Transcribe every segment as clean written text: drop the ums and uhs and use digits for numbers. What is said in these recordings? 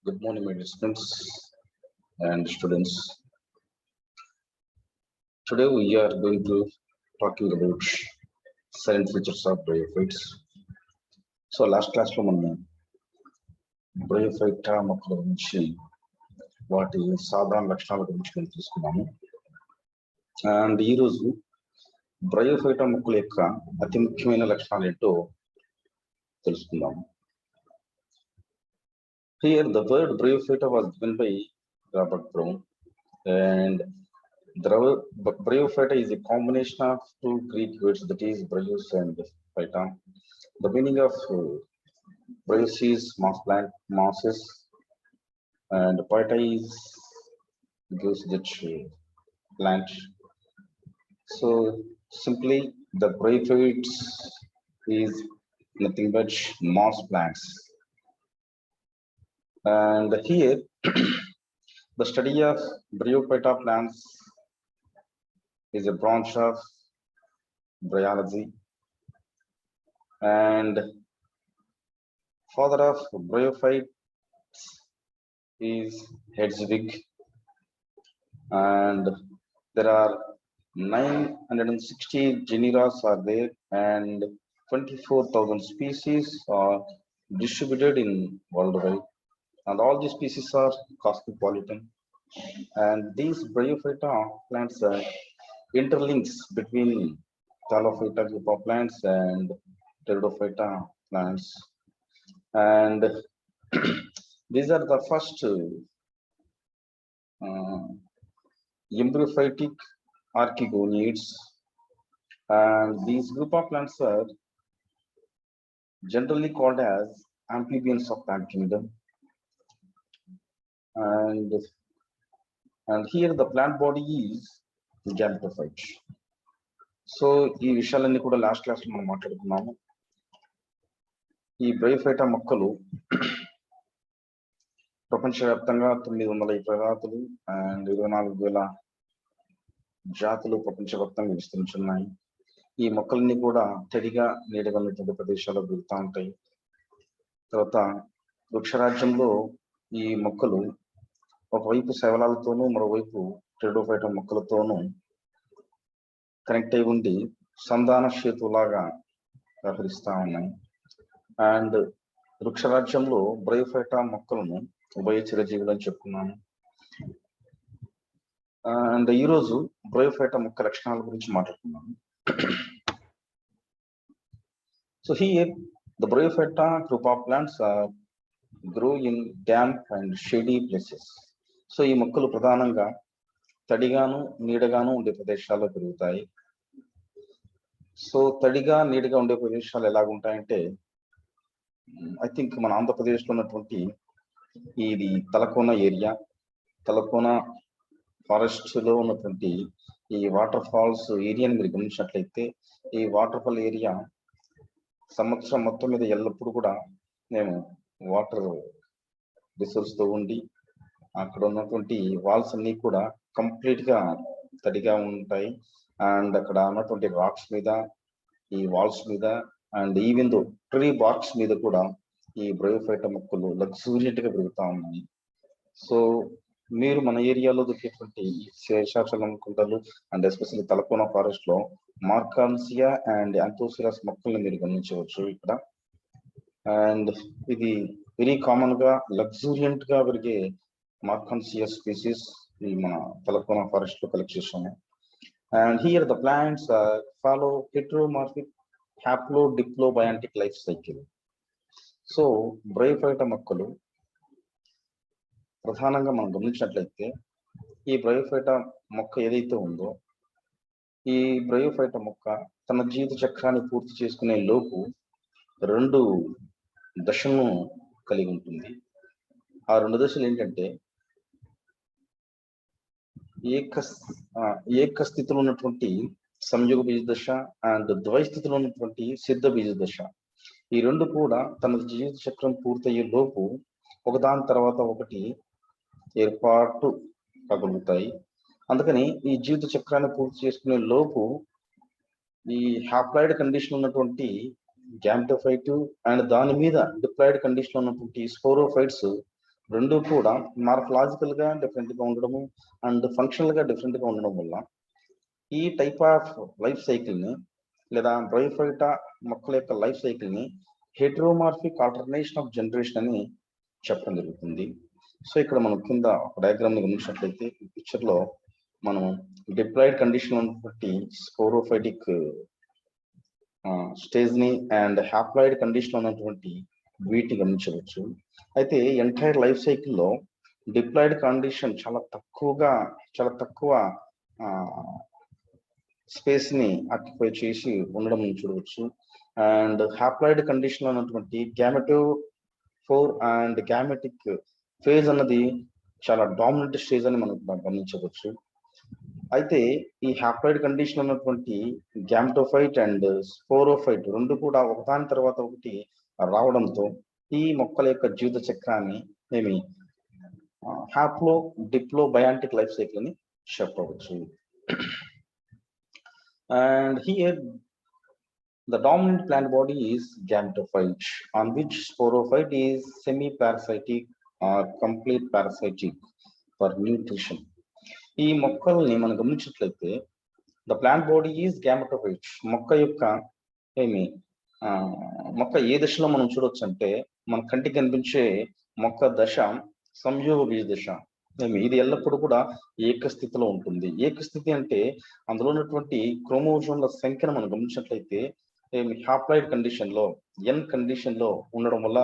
Good morning, my dear students and students. Today we are going to talking about silent features of bryophytes. So last class లో మనం bryophyta మొక్కల గురించి వాటి సాధారణ లక్షణాల గురించి మనం తీసుకున్నాము. అండ్ ఈరోజు బ్రయోఫైట మొక్కల యొక్క అతి ముఖ్యమైన లక్షణాలు ఏంటో తెలుసుకుందాము. Here the word bryophyta was given by Robert Brown, and bryophyta is a combination of two Greek words, that is bryos and phyta. The meaning of bryos is moss plant, mosses, and phyta is gives that plant. So simply the bryophytes is nothing but moss plants. And here the study of bryophyta plants is a branch of bryology, and father of bryophytes is Hedwig, and there are 960 genera are there, and 24,000 species are distributed in worldwide, and all these species are cosmopolitan. And these bryophyta plants are interlinks between Thallophyta group of plants and Pteridophyta plants, and these are the first embryophytic archegoniids, and these group of plants are generally called as amphibians of plant kingdom. And here the plant body is gametophyte. So ఈ విషయాలన్నీ కూడా last class లో మనం మాట్లాడుకున్నాము. ఈ Bryophyta మొక్కలు ప్రపంచవ్యాప్తంగా 900 ప్రజాతులు and 24,000 జాతులు ప్రపంచవ్యాప్తంగా విస్తరించున్నాయి. ఈ మొక్కలన్నీ కూడా తడిగా నీడగా ఉన్నటువంటి ప్రదేశాల్లో పెరుగుతూ ఉంటాయి. తర్వాత వృక్షరాజ్యంలో ఈ మొక్కలు ఒకవైపు శైవలాలతోనూ మరోవైపు టెరిడోఫైటా మొక్కలతోనూ కనెక్ట్ అయి ఉండి సంధాన సేతులాగా వ్యవహరిస్తూ ఉన్నాయి. అండ్ వృక్షరాజ్యంలో బ్రయోఫైటా మొక్కలను ఉభయ చిరజీవులు అని చెప్పుకున్నాను. అండ్ ఈరోజు బ్రయోఫైటా మొక్క లక్షణాల గురించి మాట్లాడుకున్నాను. So here the bryophyta group of plants are grow in damp and shady places. So ఈ మొక్కలు ప్రధానంగా తడిగాను నీడగాను ఉండే ప్రదేశాల్లో పెరుగుతాయి. సో తడిగా నీడగా ఉండే ప్రదేశాలు ఎలాగుంటాయంటే, ఐ థింక్ మన ఆంధ్రప్రదేశ్లో ఉన్నటువంటి ఇది తలకోన ఏరియా, తలకోన ఫారెస్ట్ లో ఉన్నటువంటి ఈ వాటర్ ఫాల్స్ ఏరియాని మీరు గమనించినట్లయితే, ఈ వాటర్ ఫాల్ ఏరియా సంవత్సరం మొత్తం మీద ఎల్లప్పుడూ కూడా మేము వాటర్ రిసోర్స్ తో ఉండి అక్కడ ఉన్నటువంటి వాల్స్ అన్ని కూడా కంప్లీట్ గా తడిగా ఉంటాయి. అండ్ అక్కడ ఉన్నటువంటి రాక్స్ మీద, ఈ వాల్స్ మీద, and even though tree barks మీద కూడా ఈ బ్రయోఫైటా మొక్కలు లగ్జూరియంట్ గా పెరుగుతా ఉన్నాయి. సో మీరు మన ఏరియాలో దొరికేటువంటి శేషాచలం కుంటలు అండ్ ఎస్పెషల్లీ తలకోన ఫారెస్ట్ లో మార్కాన్సియా అండ్ యాంథోసిరస్ మొక్కల్ని మీరు గమనించవచ్చు ఇక్కడ. అండ్ ఇది వెరీ కామన్ గా లగ్జూరియంట్ గా పెరిగే మార్కాన్సియా స్పీసీస్ ఈ మన తలకోన ఫారెస్ట్ లో కలెక్ట్ చేసాము. And here the plants follow heteromorphic haplodiplobiontic life cycle. So Bryophyta మొక్కలు ప్రధానంగా మనం గమనించినట్లయితే, ఈ బ్రయోఫైటా మొక్క ఏదైతే ఉందో, ఈ బ్రయోఫైటా మొక్క తన జీవిత చక్రాన్ని పూర్తి చేసుకునే లోపు 2 దశలను కలిగి ఉంటుంది. ఆ 2 దశలు ఏంటంటే, ఏక స్థితిలో ఉన్నటువంటి సంయోగ బీజ దశ అండ్ ద్వయ స్థితిలో ఉన్నటువంటి సిద్ధ బీజ దశ. ఈ 2 కూడా తన జీవిత చక్రం పూర్తయ్యే లోపు ఒకదాని తర్వాత ఒకటి ఏర్పాటు కాగలుగుతాయి. అందుకని ఈ జీవిత చక్రాన్ని పూర్తి చేసుకునే లోపు ఈ హాప్లాయిడ్ కండిషన్ ఉన్నటువంటి గ్యామెటోఫైట్ అండ్ దాని మీద డిప్లాయిడ్ కండిషన్ ఉన్నటువంటి స్పోరోఫైట్స్ రెండు కూడా మార్ఫలాజికల్ గా డిఫరెంట్ గా ఉండడము అండ్ ఫంక్షనల్ గా డిఫరెంట్ గా ఉండడం వల్ల ఈ టైప్ ఆఫ్ లైఫ్ సైకిల్ ని లేదా బ్రయోఫైటా మొక్కల యొక్క లైఫ్ సైకిల్ ని హెట్రోమార్ఫిక్ ఆల్టర్నేషన్ ఆఫ్ జనరేషన్ అని చెప్పడం జరుగుతుంది. సో ఇక్కడ మనం కింద ఒక డయాగ్రామ్ ని గమనించినట్లయితే ఈ పిక్చర్ లో మనం డిప్లాయిడ్ కండిషన్ ఉన్నటువంటి స్పోరోఫైటిక్ స్టేజ్ ని అండ్ హ్యాప్లాయిడ్ కండిషన్ ఉన్నటువంటి వీటిని గమనించవచ్చు. అయితే ఎంటైర్ లైఫ్ సైకిల్లో డిప్లాయిడ్ కండిషన్ చాలా తక్కువ స్పేస్ ని ఆక్యుపై చేసి ఉండడం చూడవచ్చు. అండ్ హ్యాప్లాయిడ్ కండిషన్ ఉన్నటువంటి గ్యామెటో 4 అండ్ గ్యామెటిక్ ఫేజ్ అన్నది చాలా డామినెంట్ స్టేజ్ అని మనం గమనించవచ్చు. అయితే ఈ హ్యాప్లాయిడ్ కండిషన్ ఉన్నటువంటి గ్యామెటోఫైట్ అండ్ స్పోరోఫైట్ రెండు కూడా ఒకదాని తర్వాత ఒకటి రావడంతో ఈ మొక్కల యొక్క జీవిత చక్రాన్ని మేము హ్యాప్లో డిప్లో బయాంటిక్ లైఫ్ సైకిల్ అని చెప్పవచ్చు. And here the dominant plant body is gametophyte, on which sporophyte is semi-parasitic or complete parasitic for nutrition. ఈ మొక్కల్ని మనం గమనించినట్లయితే the plant body is gametophyte. మొక్క ఏ దశలో మనం చూడొచ్చు అంటే మన కంటికి కనిపించే మొక్క దశ సంయోగ బీజ దశ. ఇది ఎల్లప్పుడూ కూడా ఏకస్థితిలో ఉంటుంది. ఏకస్థితి అంటే అందులో ఉన్నటువంటి క్రోమోజోమ్ల సంఖ్యను మనం గమనించినట్లయితే హ్యాప్లాయిడ్ కండిషన్ లో కండిషన్ లో ఉండడం వల్ల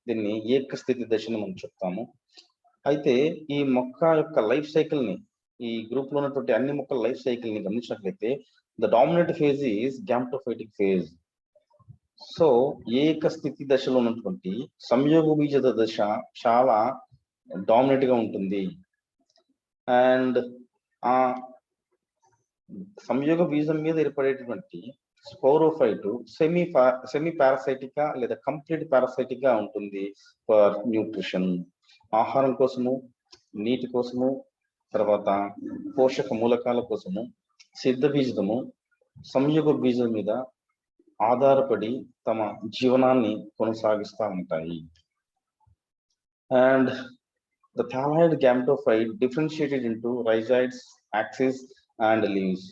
దీన్ని ఏకస్థితి దశని మనం చెప్తాము. అయితే ఈ మొక్క యొక్క లైఫ్ సైకిల్ ని ఈ గ్రూప్ లో ఉన్నటువంటి అన్ని మొక్కల లైఫ్ సైకిల్ ని గమనించినట్లయితే the dominant phase is gametophytic phase. So ఏకస్థితి దశలో ఉన్నటువంటి సంయోగ బీజ దశ చాలా డామినెంట్ గా ఉంటుంది. అండ్ ఆ సంయోగ బీజం మీద ఏర్పడేటువంటి స్పోరోఫైట్ సెమీ పారాసైటిక్ లేదా కంప్లీట్ పారాసైటిక్ గా ఉంటుంది ఫర్ న్యూట్రిషన్. ఆహారం కోసము, నీటి కోసము, తర్వాత పోషక మూలకాల కోసము సిద్ధ బీజము సంయోగ బీజం మీద ఆధారపడి తమ జీవనాన్ని కొనసాగిస్తూ ఉంటాయి. And the thalloid gametophyte differentiated into rhizoids, axis and leaves.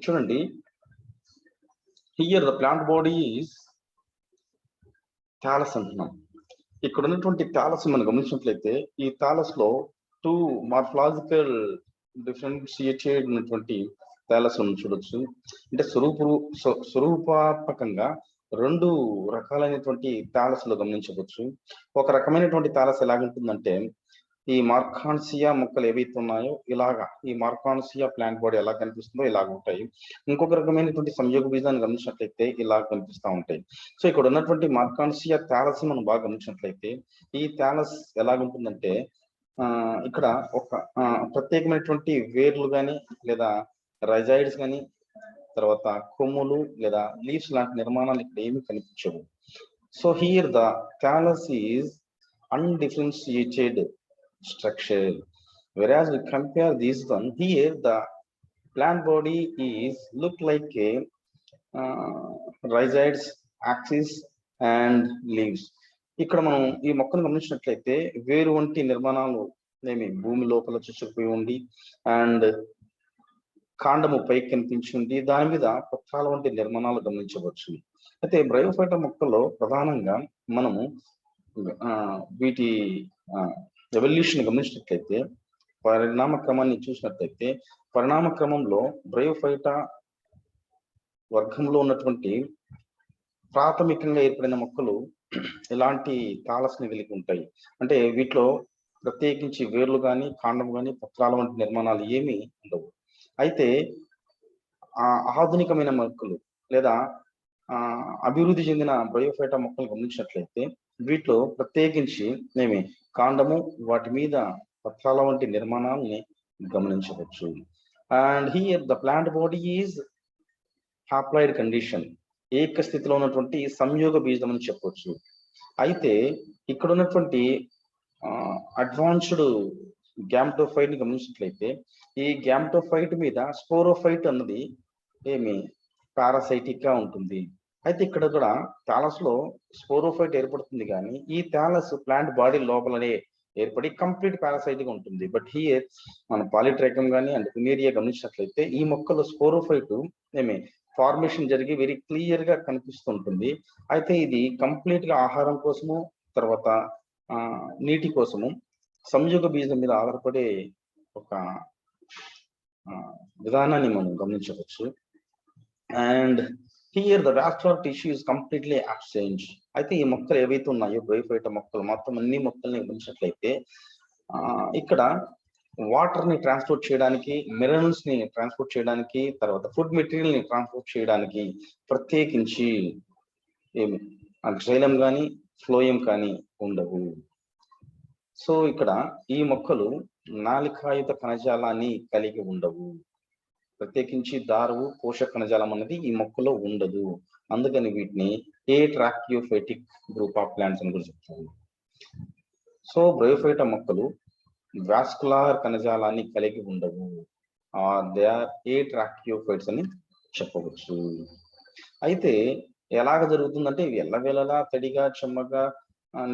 చూడండి, here the plant body is thallus అంటున్నాం. ఇక్కడ ఉన్నటువంటి థాలస్ మనం గమనించినట్లయితే ఈ థాలస్ లో 2 మార్ఫలాజికల్ డిఫరెన్షియేటెడ్ ఉన్నటువంటి థాలస్ చూడొచ్చు. అంటే స్వరూపాత్మకంగా 2 రకాలైనటువంటి థాలస్ లో గమనించవచ్చు. ఒక రకమైనటువంటి థాలస్ ఎలాగుంటుందంటే ఈ మార్కాన్సియా మొక్కలు ఏవైతే ఉన్నాయో ఇలాగా ఈ మార్కాన్సియా ప్లాంట్ బాడీ ఎలా కనిపిస్తుందో ఇలాగ ఉంటాయి. ఇంకొక రకమైనటువంటి సంయోగ బీజాన్ని గమనించినట్లయితే ఇలా కనిపిస్తూ ఉంటాయి. సో ఇక్కడ ఉన్నటువంటి మార్కాన్సియా థాలస్ మనం బాగా గమనించినట్లయితే ఈ థాలస్ ఎలాగుంటుందంటే ఇక్కడ ఒక ప్రత్యేకమైనటువంటి వేర్లు కానీ లేదా రైజాయిడ్స్ కానీ తర్వాత కొమ్ములు లేదా లీవ్స్ లాంటి నిర్మాణాలు ఇక్కడ ఏమి కనిపించవు. So here the thallus is undifferentiated structure, whereas we compare this one here the plant body is look like a rhizoids, axis and leaves. ఇక్కడ మనం ఈ మొక్కను గమనించినట్లయితే వేరు వంటి నిర్మాణాలు భూమి లోపల చుచ్చుకుపోయి ఉండి అండ్ కాండము పైకి కనిపించింది, దాని మీద పత్రాల వంటి నిర్మాణాలు గమనించవచ్చు. అయితే బ్రయోఫైటా మొక్కల్లో ప్రధానంగా మనము వీటి ఎవల్యూషన్ గమనించినట్లయితే పరిణామ క్రమాన్ని చూసినట్లయితే పరిణామ క్రమంలో బ్రయోఫైటా వర్గంలో ఉన్నటువంటి ప్రాథమికంగా ఏర్పడిన మొక్కలు ఇలాంటి థాలస్ని కలిగి ఉంటాయి. అంటే వీటిలో ప్రత్యేకించి వేర్లు కానీ కాండం కానీ పత్రాల వంటి నిర్మాణాలు ఏమీ ఉండవు. అయితే ఆధునికమైన మొక్కలు లేదా అభివృద్ధి చెందిన బ్రయోఫైటా మొక్కలు గమనించినట్లయితే వీటిలో ప్రత్యేకించి కాండము వాటి మీద పత్రాల వంటి నిర్మాణాలని గమనించవచ్చు. And here the plant body is haploid condition, ఏక స్థితిలో ఉన్నటువంటి సంయోగ బీజం అని చెప్పవచ్చు. అయితే ఇక్కడ ఉన్నటువంటి అడ్వాన్స్డ్ గ్యామెటోఫైట్ ని గమనించినట్లయితే ఈ గ్యామెటోఫైట్ మీద స్పోరోఫైట్ అన్నది పారాసైటిక్ గా ఉంటుంది. అయితే ఇక్కడ కూడా థాలస్ లో స్పోరోఫైట్ ఏర్పడుతుంది కానీ ఈ థాలస్ ప్లాంట్ బాడీ లోపలనే ఏర్పడి కంప్లీట్ పారాసైట్ గా ఉంటుంది. బట్ హియర్ మన పాలిట్రైకమ్ కానీ అండ్ ఫిమేరియా గమనించినట్లయితే ఈ మొక్కలో స్పోరోఫైట్ ఫార్మేషన్ జరిగి వెరీ క్లియర్ గా కనిపిస్తుంటుంది. అయితే ఇది కంప్లీట్ గా ఆహారం కోసము, తర్వాత నీటి కోసము సంయోగ బీజం మీద ఆధారపడే ఒక విధానాన్ని మనం గమనించవచ్చు. And here the vascular tissue is completely absent. అయితే ఈ మొక్కలు ఏవైతే ఉన్నాయో బ్రయోఫైటా మొక్కలు మొత్తం అన్ని మొక్కల్ని గమనించినట్లయితే ఇక్కడ వాటర్ ని ట్రాన్స్పోర్ట్ చేయడానికి, మినరల్స్ ని ట్రాన్స్పోర్ట్ చేయడానికి, తర్వాత ఫుడ్ మెటీరియల్ ని ట్రాన్స్పోర్ట్ చేయడానికి ప్రత్యేకించి ఏమి జైలం కానీ ఫ్లోయం కానీ ఉండవు. సో ఇక్కడ ఈ మొక్కలు నాలికాయుత కణజాలాన్ని కలిగి ఉండవు. ప్రత్యేకించి దారువు పోషక కణజాలం అన్నది ఈ మొక్కలో ఉండదు. అందుకని వీటిని ఏట్రాక్యోఫైటిక్ గ్రూప్ ఆఫ్ ప్లాంట్స్ అని కూడా చెప్తారు. సో బ్రయోఫైటా మొక్కలు వాస్కులార్ కణజాలాన్ని కలిగి ఉండవు. దే ఆర్ ఏట్రాక్యోఫైట్స్ అని చెప్పవచ్చు. అయితే ఎలాగ జరుగుతుందంటే ఇవి ఎల్లవేళలా తడిగా చెమ్మగా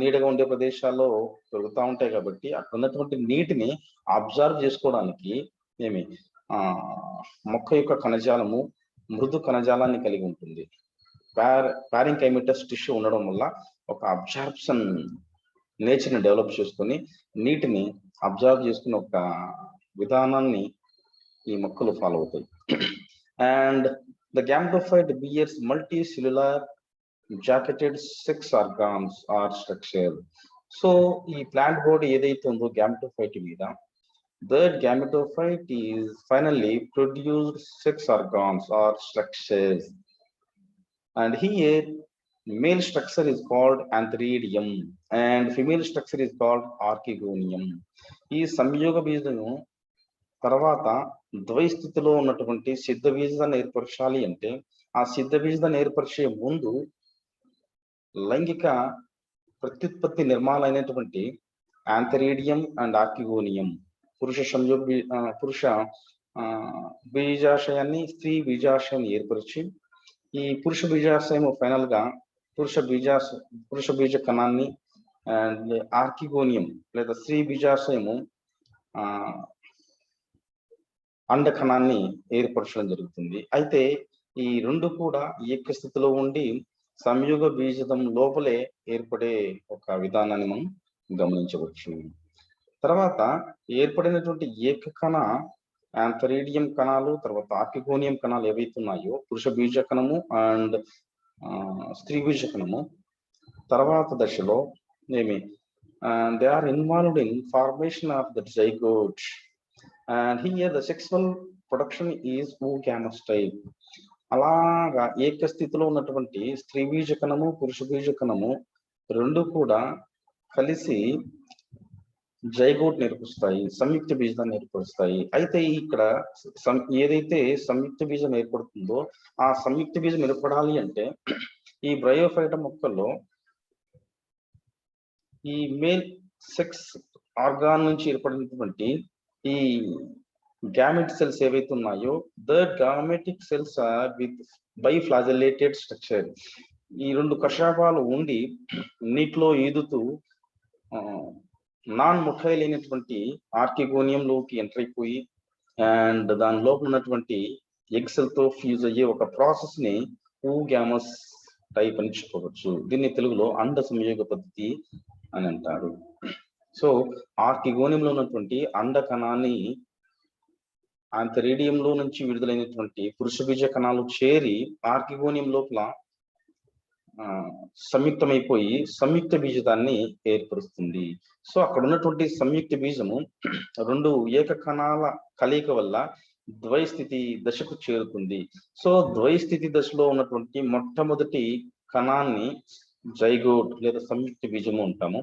నీడగా ఉండే ప్రదేశాల్లో పెరుగుతూ ఉంటాయి కాబట్టి అక్కడ ఉన్నటువంటి నీటిని అబ్జర్వ్ చేసుకోవడానికి మొక్క యొక్క కణజాలము మృదు కణజాలాన్ని కలిగి ఉంటుంది. పారెంకైమేటస్ టిష్యూ ఉండడం వల్ల ఒక అబ్జార్ప్షన్ నేచర్ని డెవలప్ చేసుకొని నీటిని అబ్జర్వ్ చేసుకునే ఒక విధానాన్ని ఈ మొక్కలు ఫాలో అవుతాయి. And the gametophyte bears multicellular jacketed 6 organs or structure. So ఈ ప్లాంట్ బాడీ ఏదైతే ఉందో గ్యామెటోఫైట్ మీద, that gametophyte is finally produced 6 organs or structures, and here male structure is called antheridium and female structure is called archegonium. ఈ సంయోగ బీజము తర్వాత ద్వైస్థితిలో ఉన్నటువంటి సిద్ధ బీజాన్ని ఏర్పరచాలి అంటే ఆ సిద్ధ బీజాన్ని ఏర్పరిచే ముందు లైంగిక ప్రత్యుత్పత్తి నిర్మాణమైనటువంటి ఆంథరీడియం అండ్ ఆర్కిగోనియం పురుష సంయోగ పురుష బీజాశయాన్ని స్త్రీ బీజాశయాన్ని ఏర్పరిచి ఈ పురుష బీజాశయము ఫైనల్ గా పురుష బీజ కణాన్ని అండ్ ఆర్కిగోనియం లేదా స్త్రీ బీజాశయము అండ కణాన్ని ఏర్పరచడం జరుగుతుంది. అయితే ఈ రెండు కూడా ఏక స్థితిలో ఉండి సంయోగ బీజం లోపలే ఏర్పడే ఒక విధానాన్ని మనం గమనించవచ్చు. తర్వాత ఏర్పడినటువంటి ఏకకణ ఆంథరీడియం కణాలు, తర్వాత ఆర్కిగోనియం కణాలు ఏవైతే ఉన్నాయో పురుష బీజ కణము అండ్ స్త్రీ బీజ కణము తర్వాత దశలో they are involved in formation of the zygote and here the sexual production is oogamous type. అలాగా ఏక స్థితిలో ఉన్నటువంటి స్త్రీ బీజ కణము పురుష బీజ కణము రెండు కూడా కలిసి జైగోట్ ఏర్పరుస్తాయి, సంయుక్త బీజాన్ని ఏర్పరుస్తాయి. అయితే ఇక్కడ ఏదైతే సంయుక్త బీజం ఏర్పడుతుందో ఆ సంయుక్త బీజం ఏర్పడాలి అంటే ఈ బ్రయోఫైటా మొక్కల్లో ఈ మేల్ సెక్స్ ఆర్గాన్ నుంచి ఏర్పడినటువంటి ఈ గ్యామెట్ సెల్స్ ఏవైతే ఉన్నాయో that gametic cells are with biflagellated structure. ఈ రెండు కషాపాలు ఉండి నీటిలో ఈదుతూ నాన్ ముఖైల్ అయినటువంటి ఆర్కిగోనియంలోకి ఎంటర్ అయిపోయి అండ్ దాని లోపల ఉన్నటువంటి ఎగ్సెల్ తో ఫ్యూజ్ అయ్యే ఒక ప్రాసెస్ ని ఓగామస్ టైప్ అని చెప్పవచ్చు. దీన్ని తెలుగులో అండ సంయోగ పద్ధతి అని అంటారు. సో ఆర్కిగోనియంలో ఉన్నటువంటి అండ కణాన్ని ఆంథరీడియంలో నుంచి విడుదలైనటువంటి పురుష బీజ కణాలు చేరి ఆర్కిగోనియం లోపల సంయుక్తమైపోయి సంయుక్త బీజాన్ని ఏర్పరుస్తుంది. సో అక్కడ ఉన్నటువంటి సంయుక్త బీజము రెండు ఏక కణాల కలయిక వల్ల ద్వైస్థితి దశకు చేరుతుంది. సో ద్వైస్థితి దశలో ఉన్నటువంటి మొట్టమొదటి కణాన్ని జైగోట్ లేదా సంయుక్త బీజము అంటాము.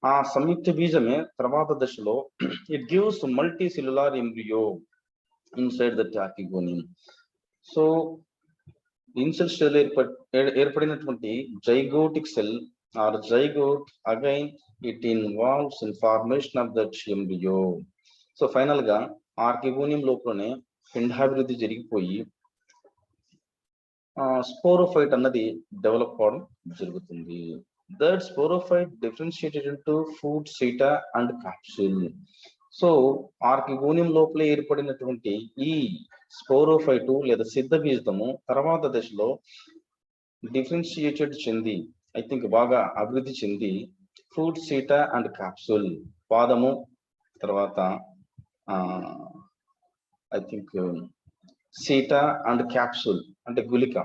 ఆ సంయుక్త బీజమే తర్వాత దశలో it gives multicellular embryo inside the archegonium. So ఇన్సెల్ సెల్ ఏర్పడినటువంటి zygotic cell or zygote again it involves in formation of that embryo. So final గా ఆర్కిగోనియం లోపలనే పిండాభివృద్ధి జరిగిపోయి స్పోరోఫైట్ అన్నది డెవలప్ అవడం జరుగుతుంది. That sporophyte differentiated into food, seta and capsule. So archegonium లోపలే ఏర్పడినటువంటి ఈ స్పోరోఫైటు లేదా సిద్ధ బీజము తర్వాత దశలో డిఫరెన్షియేటెడ్ చెంది ఐ థింక్ బాగా అభివృద్ధి చెంది ఫ్రూట్, సీటా అండ్ క్యాప్సూల్, పాదము, తర్వాత ఐ థింక్ సీటా అండ్ క్యాప్సూల్ అంటే గులిక,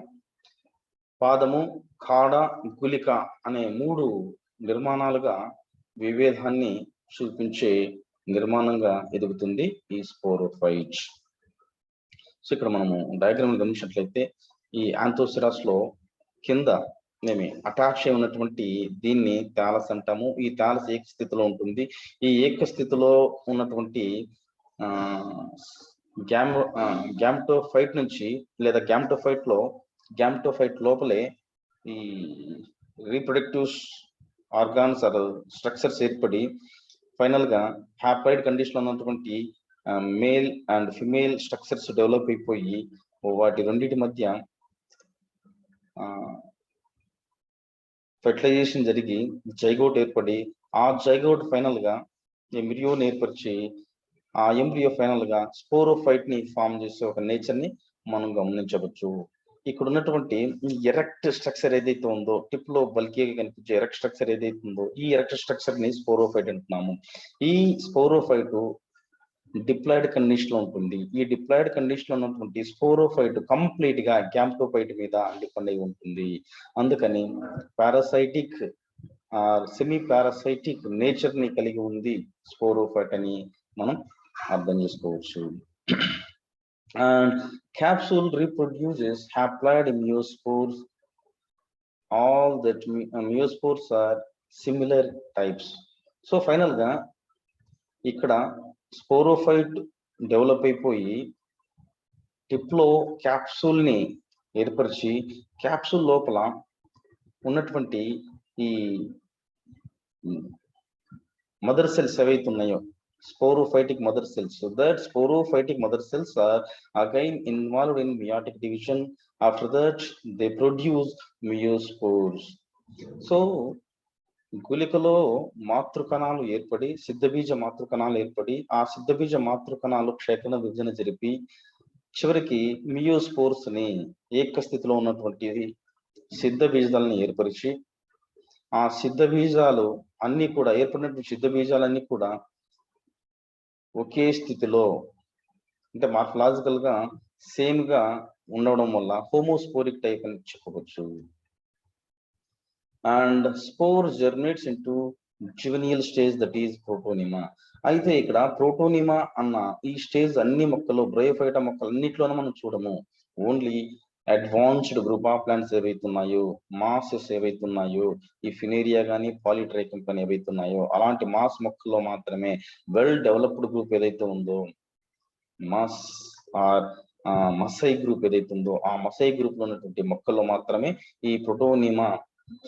పాదము, కాడ, గులిక అనే 3 నిర్మాణాలుగా విభేదాన్ని చూపించే నిర్మాణంగా ఎదుగుతుంది ఈ స్పోరోఫైట్. సో ఇక్కడ మనము డయాగ్రామ్ గమనించినట్లయితే ఈ ఆంథోసిరాస్ లో కింద అటాచ్ అయి ఉన్నటువంటి దీన్ని థాలస్ అంటాము. ఈ థాలస్ ఏక స్థితిలో ఉంటుంది. ఈ ఏక స్థితిలో ఉన్నటువంటి గ్యామ్టోఫైట్ నుంచి లేదా గ్యామ్టోఫైట్ లోపలే ఈ రీప్రొడక్టివ్ ఆర్గాన్స్ స్ట్రక్చర్స్ ఏర్పడి ఫైనల్ గా హ్యాప్లాయిడ్ కండిషన్ లో ఉన్నటువంటి male and female structures develop అయిపోయి వాటి రెండింటి మధ్య ఫెర్టిలైజేషన్ జరిగి జైగోట్ ఏర్పడి ఆ జైగోట్ ఫైనల్ గా ఎంబ్రియోని ఏర్పరిచి ఆ ఎంబ్రియో ఫైనల్ గా స్పోరోఫైట్ ని ఫామ్ చేసే ఒక నేచర్ ని మనం గమనించవచ్చు. ఇక్కడ ఉన్నటువంటి ఎరెక్ట్ స్ట్రక్చర్ ఏదైతే ఉందో, టిప్ లో బల్కీగా కనిపించే ఎరెక్ట్ స్ట్రక్చర్ ఏదైతే ఉందో, ఈ ఎరెక్ట్ స్ట్రక్చర్ ని స్పోరోఫైట్ అంటున్నాము. ఈ స్పోరోఫైట్ డిప్లాయిడ్ కండిషన్ లో ఉంటుంది. ఈ డిప్లాయిడ్ కండిషన్ లో ఉన్నటువంటి స్పోరోఫైట్ కంప్లీట్ గా గ్యామ్టోఫైట్ మీద డిపెండ్ అయి ఉంటుంది. అందుకని పారాసైటిక్ సెమీ పారాసైటిక్ నేచర్ ని కలిగి ఉంది స్పోరోఫైట్ అని మనం అర్థం చేసుకోవచ్చు. And capsule reproduces haploid meiospores. All that meiospores are similar types. So final గా ఇక్కడ స్పోరోఫైట్ డెవలప్ అయిపోయి టిప్ లో క్యాప్సూల్ ని ఏర్పరిచి క్యాప్సూల్ లోపల ఉన్నటువంటి ఈ మదర్ సెల్స్ ఏవైతే ఉన్నాయో, sporophytic mother cells. So that sporophytic mother cells are again involved in meiotic division. After that, they produce meiospores. So గులికలో మాతృకణాలు ఏర్పడి సిద్ధబీజ మాతృకణాలు ఏర్పడి ఆ సిద్ధబీజ మాతృకణాలు క్షేత్ర విభజన జరిపి చివరికి మియోస్పోర్స్ ని ఏక స్థితిలో ఉన్నటువంటి సిద్ధ బీజాలని ఏర్పరిచి ఆ సిద్ధ బీజాలు అన్ని కూడా ఏర్పడినటువంటి సిద్ధ బీజాలన్నీ కూడా ఒకే స్థితిలో అంటే మార్ఫలాజికల్ గా సేమ్ గా ఉండడం వల్ల హోమోస్పోరిక్ టైప్ అని చెప్పవచ్చు. And spore germinates into juvenile stage, that is protonema. అయితే ఇక్కడ ప్రోటోనిమా అన్న ఈ స్టేజ్ అన్ని మొక్కలు, బ్రయోఫైటా మొక్కలు అన్నిట్లోనూ మనం చూడము. Only advanced group of plants ఏవైతే ఉన్నాయో, మాసెస్ ఏవైతే ఉన్నాయో, ఈ ఫినేరియా కానీ పాలిట్రైకం కానీ ఏవైతే ఉన్నాయో అలాంటి మాస్ మొక్కల్లో మాత్రమే వెల్ డెవలప్డ్ గ్రూప్ ఏదైతే ఉందో, మాస్ ఆర్ మసై గ్రూప్ ఏదైతే ఉందో ఆ మసై గ్రూప్ లో ఉన్నటువంటి మొక్కల్లో మాత్రమే ఈ ప్రోటోనిమా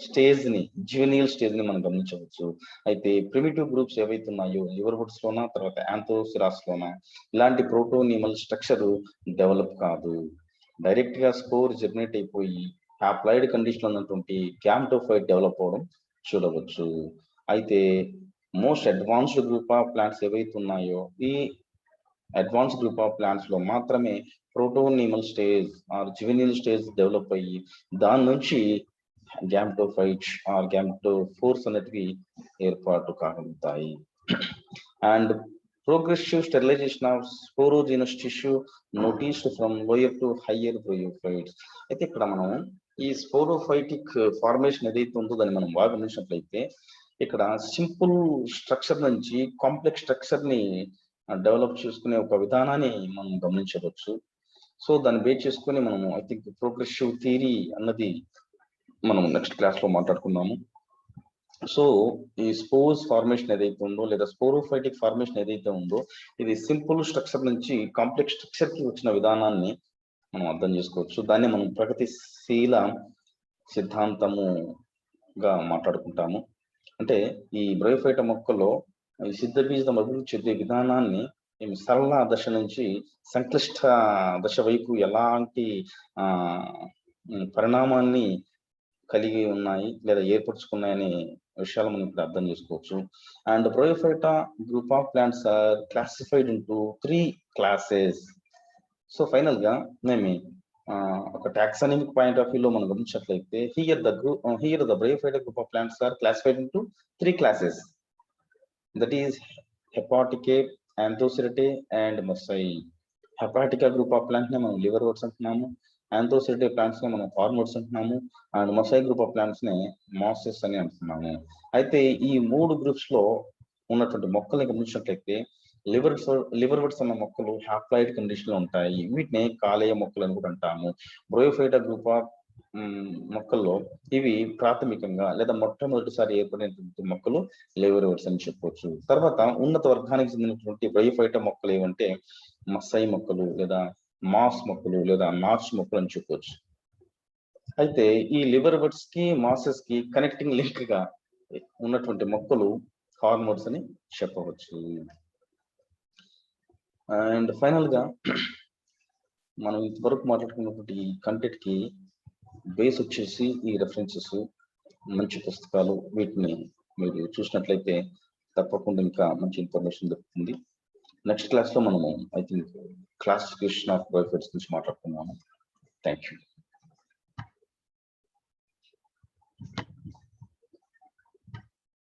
స్టేజ్ ని, జ్యువెనియల్ స్టేజ్ ని మనం గమనించవచ్చు. అయితే ప్రిమిటివ్ గ్రూప్స్ ఏవైతే ఉన్నాయో లివర్వుడ్స్ లోనా తర్వాత యాంథోసిరాస్ లోనా ఇలాంటి ప్రోటోనిమల్ స్ట్రక్చర్ డెవలప్ కాదు. డైరెక్ట్ గా స్పోర్ జర్మినేట్ అయిపోయి హ్యాప్లాయిడ్ కండిషన్ లో ఉన్నటువంటి గ్యామ్టోఫైట్ డెవలప్ అవడం చూడవచ్చు. అయితే most advanced group of plants ఏవైతే ఉన్నాయో ఈ అడ్వాన్స్ గ్రూప్ ఆఫ్ ప్లాంట్స్ లో మాత్రమే protonemal stage or juvenile stage develop అయ్యి దాని నుంచి గ్యామ్టోఫైట్స్ ఆర్ గ్యామ్టోఫోర్స్ అనేటివి ఏర్పాటు కాగలుగుతాయి. And progressive sterilization of sporogenous tissue noticed from lower to higher bryophytes. అయితే ఇక్కడ మనం ఈ స్పోరోఫైటిక్ ఫార్మేషన్ ఏదైతే ఉందో దాన్ని మనం బాగా గమనించినట్లయితే ఇక్కడ సింపుల్ స్ట్రక్చర్ నుంచి కాంప్లెక్స్ స్ట్రక్చర్ ని డెవలప్ చేసుకునే ఒక విధానాన్ని మనం గమనించవచ్చు. సో దాన్ని బేస్ చేసుకుని మనము ఐ థింక్ ప్రోగ్రెసివ్ థియరీ అన్నది మనం నెక్స్ట్ క్లాస్ లో మాట్లాడుకున్నాము. సో ఈ స్పోర్స్ ఫార్మేషన్ ఏదైతే ఉందో లేదా స్పోరోఫైటిక్ ఫార్మేషన్ ఏదైతే ఉందో ఇది సింపుల్ స్ట్రక్చర్ నుంచి కాంప్లెక్స్ స్ట్రక్చర్ కి వచ్చిన విధానాన్ని మనం అర్థం చేసుకోవచ్చు. దాన్ని మనం ప్రగతిశీల సిద్ధాంతముగా మాట్లాడుకుంటాము. అంటే ఈ బ్రయోఫైటా మొక్కలో ఈ సిద్ధ బీజం అభివృద్ధి చెందే విధానాన్ని సరళ దశ నుంచి సంక్లిష్ట దశ వైపు ఎలాంటి పరిణామాన్ని కలిగి ఉన్నాయి లేదా ఏర్పరచుకున్నాయనే విషయాలు మనం ఇక్కడ అర్థం చేసుకోవచ్చు. And bryophyta group of plants are classified into 3 classes. So final గా మేము ఒక టాక్సానమిక్ పాయింట్ ఆఫ్ వ్యూలో మనం గమనించినట్లయితే here the bryophyta group of plants are classified into 3 classes. That is hepaticae, anthocerotae and musci. Hepatica group of plants ని మనం liver words అంటున్నాము, ఆంథోసిరటే plants ని మనం హార్మోన్స్ అంటున్నాము, అండ్ మొసై గ్రూప్ ఆఫ్ ప్లాంట్స్ ని మాసెస్ అని అంటున్నాము. అయితే ఈ 3 గ్రూప్స్ లో ఉన్నటువంటి మొక్కల్ని గమనించినట్లయితే లివర్ వర్డ్స్ అన్న మొక్కలు హ్యాప్లాయిడ్ కండిషన్ లో ఉంటాయి. వీటిని కాలేయ మొక్కలు అని కూడా అంటాము. బ్రోయోఫైటా గ్రూప్ ఆఫ్ మొక్కల్లో ఇవి ప్రాథమికంగా లేదా మొట్టమొదటిసారి ఏర్పడినటువంటి మొక్కలు లివర్ వర్డ్స్ అని చెప్పవచ్చు. తర్వాత ఉన్నత వర్గానికి చెందినటువంటి బ్రోయోఫైటా మొక్కలు ఏమంటే మసై మొక్కలు లేదా మాస్ మొక్కలు లేదా నాచ్ మొక్కలు అని చెప్పవచ్చు. అయితే ఈ లివర్ వర్డ్స్ కి మాసెస్ కి కనెక్టింగ్ లింక్ గా ఉన్నటువంటి మొక్కలు హార్మోన్స్ అని చెప్పవచ్చు. అండ్ ఫైనల్ గా మనం ఇంతవరకు మాట్లాడుకున్నటువంటి ఈ కంటెంట్ కి బేస్ వచ్చేసి ఈ రెఫరెన్సెస్, మంచి పుస్తకాలు. వీటిని మీరు చూసినట్లయితే తప్పకుండా ఇంకా మంచి ఇన్ఫర్మేషన్ దొరుకుతుంది. నెక్స్ట్ క్లాస్ లో మనము ఐ థింక్ క్లాసిఫికేషన్ ఆఫ్ బ్రోయోఫైట్స్ గురించి మాట్లాడుకున్నాము. Thank you.